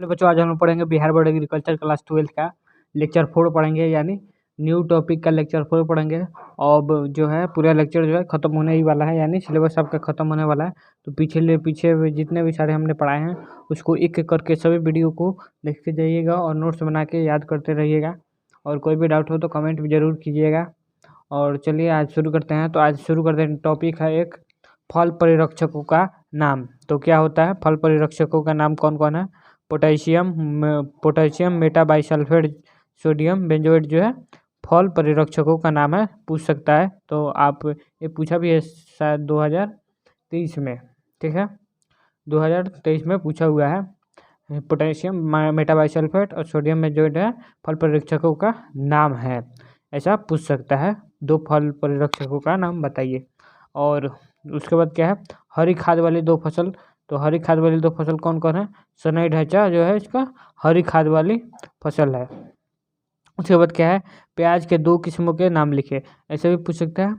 Hello बच्चों, आज हम लोग पढ़ेंगे बिहार बोर्ड एग्रीकल्चर क्लास 12 का लेक्चर 4 पढ़ेंगे, यानी न्यू टॉपिक का लेक्चर 4 पढ़ेंगे। अब जो है पूरा लेक्चर जो है ख़त्म होने ही वाला है, यानी सिलेबस आपका ख़त्म होने वाला है। तो पीछे जितने भी सारे हमने पढ़ाए हैं उसको एक एक करके सभी वीडियो को देखते जाइएगा और नोट्स बना के याद करते रहिएगा। और कोई भी डाउट हो तो कमेंट भी ज़रूर कीजिएगा। और चलिए आज शुरू करते हैं। तो आज शुरू करते हैं, टॉपिक है एक फल परिरक्षकों का नाम। तो क्या होता है फल परिरक्षकों का नाम, कौन कौन है? पोटेशियम मेटाबाइसल्फेट सोडियम बेंजोएट जो है फल परिरक्षकों का नाम है, पूछ सकता है। तो आप ये पूछा भी है शायद 2023 में, ठीक है, 2023 में पूछा हुआ है। पोटेशियम मेटाबाइसल्फेट और सोडियम बेंजोएट है फल परिरक्षकों का नाम है, ऐसा पूछ सकता है। दो फल परिरक्षकों का नाम बताइए। और उसके बाद क्या है, हरी खाद वाली दो फसल। तो हरी खाद वाली दो फसल कौन कौन है? सनई ढांचा जो है इसका हरी खाद वाली फसल है। उसके बाद क्या है, प्याज के दो किस्मों के नाम लिखे, ऐसे भी पूछ सकता है।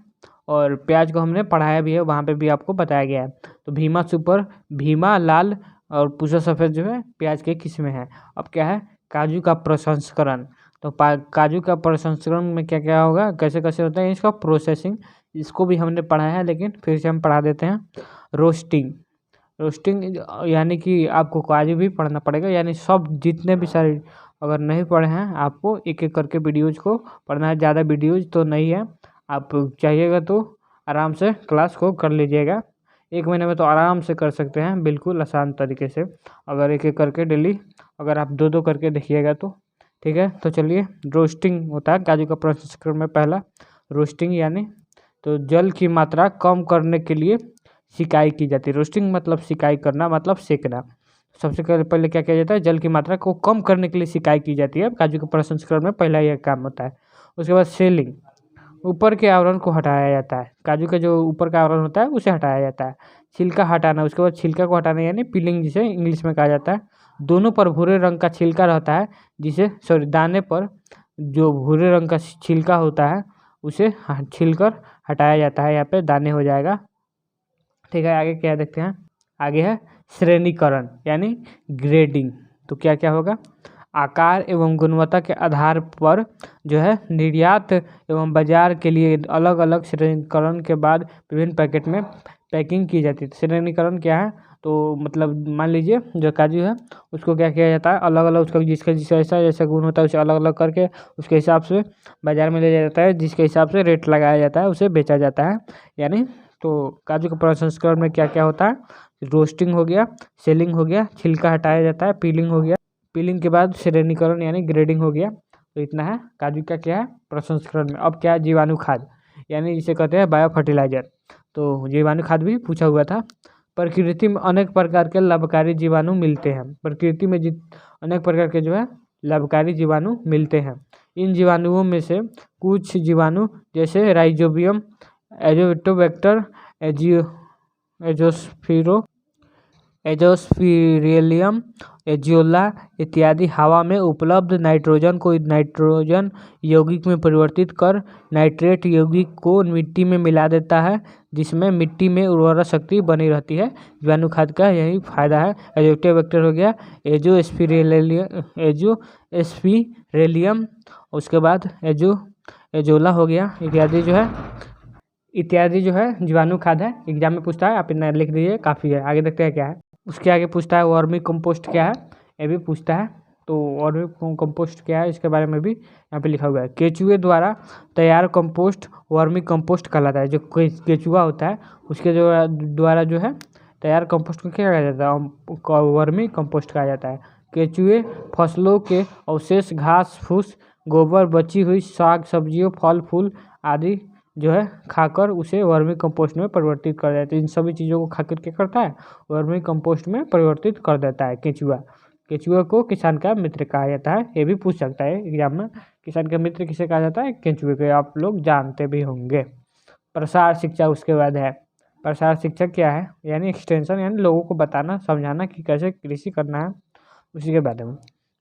और प्याज को हमने पढ़ाया भी है, वहाँ पे भी आपको बताया गया है। तो भीमा सुपर, भीमा लाल और पूसा सफ़ेद जो है प्याज के किस्में हैं। अब क्या है, काजू का प्रसंस्करण। तो काजू का प्रसंस्करण में क्या क्या होगा, कैसे कैसे होता है इसका प्रोसेसिंग, इसको भी हमने पढ़ा है, लेकिन फिर से हम पढ़ा देते हैं। रोस्टिंग, रोस्टिंग यानी कि आपको काजू भी पढ़ना पड़ेगा, यानी सब जितने भी सारे अगर नहीं पढ़े हैं आपको एक एक करके वीडियोज़ को पढ़ना है। ज़्यादा वीडियोज़ तो नहीं है, आप चाहिएगा तो आराम से क्लास को कर लीजिएगा। 1 महीने में तो आराम से कर सकते हैं, बिल्कुल आसान तरीके से, अगर एक एक करके डेली अगर आप दो दो करके देखिएगा तो, ठीक है। तो चलिए, रोस्टिंग होता है काजू का प्रसंस्करण में पहला रोस्टिंग, यानी तो जल की मात्रा कम करने के लिए सिकाई की जाती है। रोस्टिंग मतलब सिकाई करना, मतलब सेकना। सबसे पहले क्या किया जाता है, जल की मात्रा को कम करने के लिए सिकाई की जाती है। काजू के प्रसंस्करण में पहला यह काम होता है। उसके बाद सेलिंग, ऊपर के आवरण को हटाया जाता है। काजू का जो ऊपर का आवरण होता है उसे हटाया जाता है। छिलका हटाना, उसके बाद छिलका को हटाना यानी पीलिंग, जिसे इंग्लिश में कहा जाता है। दोनों पर भूरे रंग का छिलका रहता है, जिसे दाने पर जो भूरे रंग का छिलका होता है उसे छिलकर हटाया जाता है। यहाँ पे दाने हो जाएगा, ठीक है। आगे क्या देखते हैं, आगे है श्रेणीकरण यानी ग्रेडिंग। तो क्या क्या होगा, आकार एवं गुणवत्ता के आधार पर जो है निर्यात एवं बाजार के लिए अलग अलग श्रेणीकरण के बाद विभिन्न पैकेट में पैकिंग की जाती है। श्रेणीकरण क्या है, तो मतलब मान लीजिए जो काजू है उसको क्या किया जाता है, अलग अलग उसका जिसका जैसा जैसा गुण होता है उसे अलग अलग करके उसके हिसाब से बाज़ार में ले जाया जाता है, जिसके हिसाब से रेट लगाया जाता है उसे बेचा जाता है। यानी तो काजू के प्रसंस्करण में क्या क्या होता है, रोस्टिंग हो गया, सेलिंग हो गया, छिलका हटाया जाता है, पीलिंग हो गया, पीलिंग के बाद श्रेणीकरण यानी ग्रेडिंग हो गया। तो इतना है काजू का क्या है प्रसंस्करण में। अब क्या है, जीवाणु खाद, यानी जिसे कहते हैं बायो फर्टिलाइजर। तो जीवाणु खाद भी पूछा हुआ था। प्रकृति में अनेक प्रकार के लाभकारी जीवाणु मिलते हैं। प्रकृति में अनेक प्रकार के जो है लाभकारी जीवाणु मिलते हैं। इन जीवाणुओं में से कुछ जीवाणु जैसे राइजोबियम, एजोटोबैक्टर, एजोस्पिरिलियम, एजियोला इत्यादि हवा में उपलब्ध नाइट्रोजन को नाइट्रोजन यौगिक में परिवर्तित कर नाइट्रेट यौगिक को मिट्टी में मिला देता है, जिसमें मिट्टी में उर्वरा शक्ति बनी रहती है। जीवाणु खाद का यही फायदा है। एजोटोबैक्टर हो गया, एजोस्पिरिलियम, उसके बाद एजोला हो गया, इत्यादि जो है जीवाणु खाद है। एग्जाम में पूछता है, आप इतना लिख दीजिए, काफ़ी है। आगे देखते हैं क्या है, उसके आगे पूछता है वर्मी कंपोस्ट क्या है, ये भी पूछता है। तो वर्मी कंपोस्ट क्या है इसके बारे में भी यहाँ पे लिखा हुआ है। केचुए द्वारा तैयार कंपोस्ट वर्मी कंपोस्ट कहलाता है। जो केचुआ होता है उसके जो द्वारा जो है तैयार कंपोस्ट को क्या कहा जाता है, वर्मी कंपोस्ट कहा जाता है। केचुए फसलों के अवशेष, घास फूस, गोबर, बची हुई साग सब्जियों, फल फूल आदि जो है खाकर उसे वर्मी कंपोस्ट में परिवर्तित कर देता है। इन सभी चीज़ों को खाकर क्या करता है, वर्मी कंपोस्ट में परिवर्तित कर देता है केचुआ। केचुआ को किसान का मित्र कहा जाता है, ये भी पूछ सकता है एग्जाम में। किसान का मित्र किसे कहा जाता है, केचुए को, आप लोग जानते भी होंगे। प्रसार शिक्षा उसके बाद है। प्रसार शिक्षा क्या है, यानी एक्सटेंशन, यानी लोगों को बताना समझाना कि कैसे कृषि करना है, उसी के बारे में।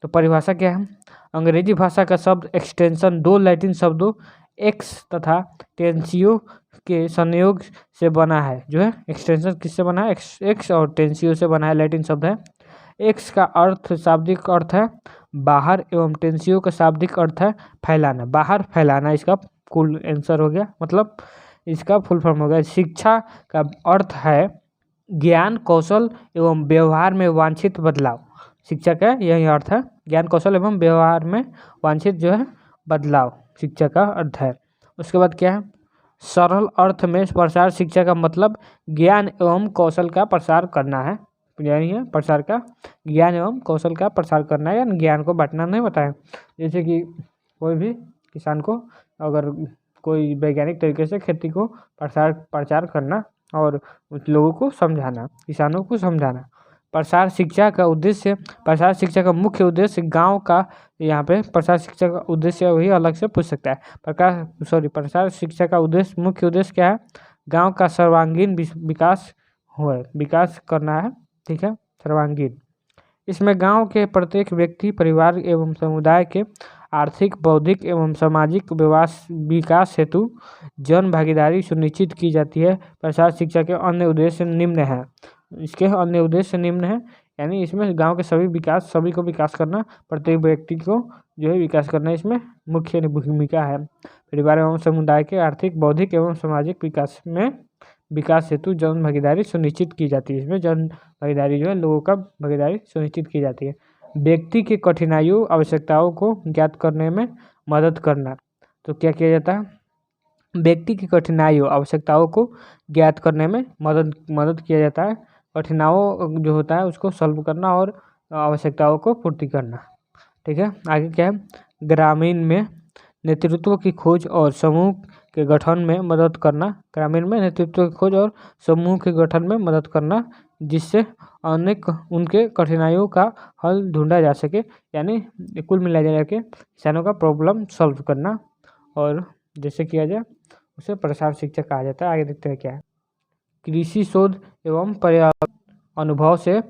तो परिभाषा क्या है, अंग्रेजी भाषा का शब्द एक्सटेंशन दो लैटिन शब्दों एक्स तथा टेंसियो के संयोग से बना है। जो है एक्सटेंशन किससे बना है, एक्स और टेंसियो से बना है, लैटिन शब्द है। एक्स का अर्थ शाब्दिक अर्थ है बाहर एवं टेंसियो का शाब्दिक अर्थ है फैलाना, बाहर फैलाना इसका कुल आंसर हो गया, मतलब इसका फुल फॉर्म हो गया। शिक्षा का अर्थ है ज्ञान कौशल एवं व्यवहार में वांछित बदलाव, शिक्षा का यही अर्थ है, ज्ञान कौशल एवं व्यवहार में वांछित जो है बदलाव शिक्षा का अर्थ है। उसके बाद क्या है, सरल अर्थ में प्रसार शिक्षा का मतलब ज्ञान एवं कौशल का प्रसार करना है, यही है प्रसार का, ज्ञान एवं कौशल का प्रसार करना है, या ज्ञान को बांटना नहीं बताया। जैसे कि कोई भी किसान को अगर कोई वैज्ञानिक तरीके से खेती को प्रचार करना और लोगों को समझाना, किसानों को समझाना। प्रसार शिक्षा का उद्देश्य, प्रसार शिक्षा का मुख्य उद्देश्य गांव का, यहाँ पे प्रसार शिक्षा का उद्देश्य वही अलग से पूछ सकता है। प्रसार शिक्षा का उद्देश्य, मुख्य उद्देश्य क्या है, गांव का सर्वांगीण विकास विकास करना है, ठीक है, सर्वांगीण। इसमें गांव के प्रत्येक व्यक्ति, परिवार एवं समुदाय के आर्थिक, बौद्धिक एवं सामाजिक विकास हेतु जन भागीदारी सुनिश्चित की जाती है। प्रसार शिक्षा के अन्य उद्देश्य निम्न हैं, इसके अन्य उद्देश्य निम्न हैं, यानी इसमें गांव के सभी को विकास करना, प्रत्येक व्यक्ति को जो है विकास करना इसमें मुख्य भूमिका है। परिवार एवं समुदाय के आर्थिक, बौद्धिक एवं सामाजिक विकास हेतु जन भागीदारी सुनिश्चित की जाती है। इसमें जन भागीदारी जो है, लोगों का भागीदारी सुनिश्चित की जाती है। व्यक्ति की कठिनाइयों, आवश्यकताओं को ज्ञात करने में मदद करना, तो क्या किया जाता है, व्यक्ति की कठिनाइयों, आवश्यकताओं को ज्ञात करने में मदद किया जाता है। कठिनाइयों जो होता है उसको सॉल्व करना और आवश्यकताओं को पूर्ति करना, ठीक है। आगे क्या है, ग्रामीण में नेतृत्व की खोज और समूह के गठन में मदद करना, ग्रामीण में नेतृत्व की खोज और समूह के गठन में मदद करना, जिससे अनेक उनके कठिनाइयों का हल ढूंढा जा सके, यानी कुल मिला के किसानों का प्रॉब्लम सॉल्व करना, और जैसे किया जाए उसे प्रसार शिक्षा कहा जाता है। आगे देखते हैं क्या है, कृषि शोध एवं पर्यावरण अनुभव से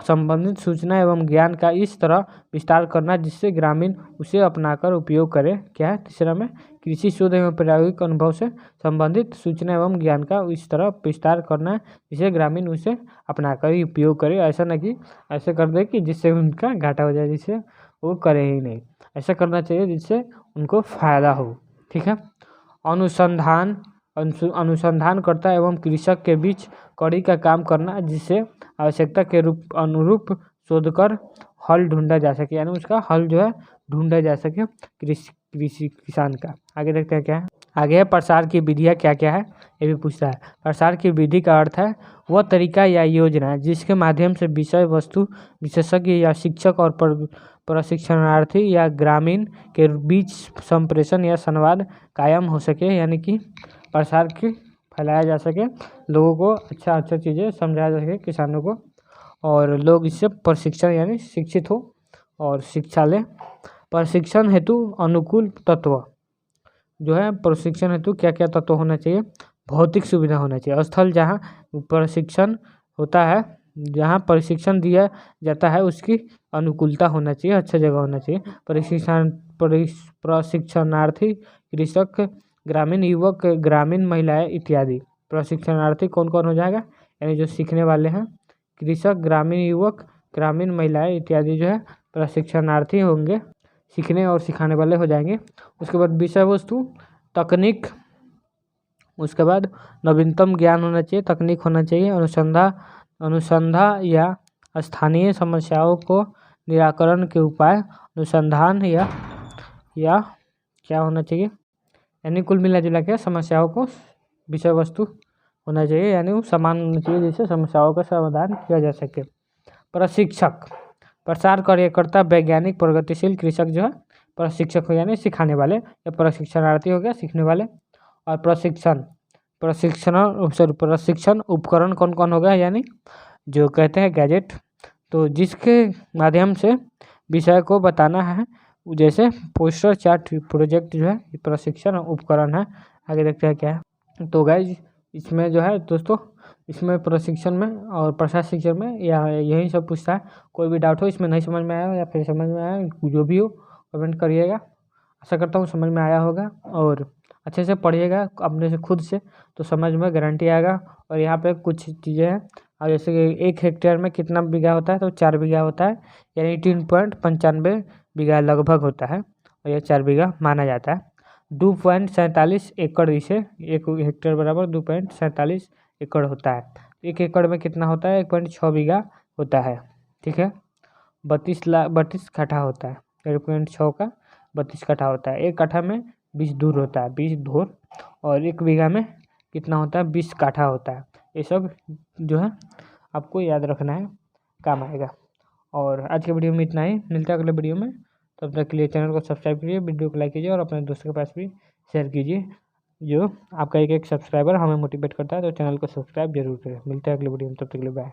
संबंधित सूचना एवं ज्ञान का इस तरह विस्तार करना जिससे ग्रामीण उसे अपनाकर उपयोग करे। क्या है, तीसरा में कृषि शोध एवं प्रायोगिक अनुभव से संबंधित सूचना एवं ज्ञान का इस तरह विस्तार करना जिससे ग्रामीण उसे अपनाकर ही उपयोग करे, ऐसा न कि ऐसे कर दे कि जिससे उनका घाटा हो जाए, जिससे वो करे ही नहीं, ऐसा करना चाहिए जिससे उनको फ़ायदा हो, ठीक है। अनुसंधानकर्ता एवं कृषक के बीच कड़ी का काम करना जिससे आवश्यकता के अनुरूप शोध कर हल ढूंढा जा सके, यानी उसका हल जो है ढूंढा जा सके किसान का। आगे देखते हैं क्या है, आगे है प्रसार की विधियाँ क्या क्या है, ये भी पूछता है। प्रसार की विधि का अर्थ है वह तरीका या योजना जिसके माध्यम से विषय वस्तु विशेषज्ञ या शिक्षक और प्रशिक्षणार्थी या ग्रामीण के बीच संप्रेषण या संवाद कायम हो सके, यानी कि प्रसार की फैलाया जा सके, लोगों को अच्छा चीज़ें समझाया जा सके किसानों को, और लोग इससे प्रशिक्षण यानी शिक्षित हो और शिक्षा लें। प्रशिक्षण हेतु अनुकूल तत्व जो है, प्रशिक्षण हेतु क्या क्या तत्व होना चाहिए, भौतिक सुविधा होना चाहिए, स्थल जहाँ प्रशिक्षण होता है, जहाँ प्रशिक्षण दिया जाता है उसकी अनुकूलता होना चाहिए, अच्छा जगह होना चाहिए। प्रशिक्षणार्थी कृषक, ग्रामीण युवक, ग्रामीण महिलाएं इत्यादि। प्रशिक्षणार्थी कौन कौन हो जाएगा, यानी जो सीखने वाले हैं, कृषक, ग्रामीण युवक, ग्रामीण महिलाएं इत्यादि जो है प्रशिक्षणार्थी होंगे, सीखने और सिखाने वाले हो जाएंगे। उसके बाद विषय वस्तु, तकनीक, उसके बाद नवीनतम ज्ञान होना चाहिए, तकनीक होना चाहिए, अनुसंधान या स्थानीय समस्याओं को निराकरण के उपाय, अनुसंधान या क्या होना चाहिए, यानी कुल मिला जुला के समस्याओं को विषय वस्तु होना चाहिए, यानी वो समान होना चाहिए जिससे समस्याओं का समाधान किया जा सके। प्रशिक्षक, प्रसार कार्यकर्ता, वैज्ञानिक, प्रगतिशील कृषक जो है प्रशिक्षक हो, यानी सिखाने वाले, या प्रशिक्षणार्थी हो गया सीखने वाले। और प्रशिक्षण उपकरण कौन कौन हो गया, यानी जो कहते हैं गैजेट, तो जिसके माध्यम से विषय को बताना है, जैसे पोस्टर, चार्ट, प्रोजेक्ट जो है प्रशिक्षण उपकरण है। आगे देखते हैं क्या है, तो गाइज इसमें जो है दोस्तों, इसमें प्रशिक्षण में और प्रसार शिक्षण में यही सब पूछता है। कोई भी डाउट हो, इसमें नहीं समझ में आया या फिर समझ में आया, जो भी हो कमेंट करिएगा। आशा करता हूँ समझ में आया होगा, और अच्छे से पढ़िएगा अपने से खुद से, तो समझ में गारंटी आएगा। और यहाँ पे कुछ चीज़ें हैं और जैसे कि 1 हेक्टेयर में कितना बीघा होता है, तो 4 बीघा होता है, यानी 3.95 बीघा लगभग होता है, और यह 4 बीघा माना जाता है। 2.47 एकड़, इसे 1 हेक्टेयर बराबर 2.47 एकड़ होता है। 1 एकड़ में कितना होता है, 1.6 बीघा होता है। ठीक है, 32 कट्ठा होता है, 1.6 का 32 कट्ठा होता है। 1 कट्ठा में 20 धूर होता है, 20 धूर, और 1 बीघा में कितना होता है, 20 काठा होता है। ये सब जो है आपको याद रखना है, काम आएगा। और आज के वीडियो में इतना ही, मिलता है अगले वीडियो में। तब तक के लिए चैनल को सब्सक्राइब कीजिए, वीडियो को लाइक कीजिए और अपने दोस्तों के पास भी शेयर कीजिए। जो आपका एक सब्सक्राइबर हमें मोटिवेट करता है, तो चैनल को सब्सक्राइब जरूर करें। मिलते हैं अगले वीडियो में, तब तक के लिए बाय।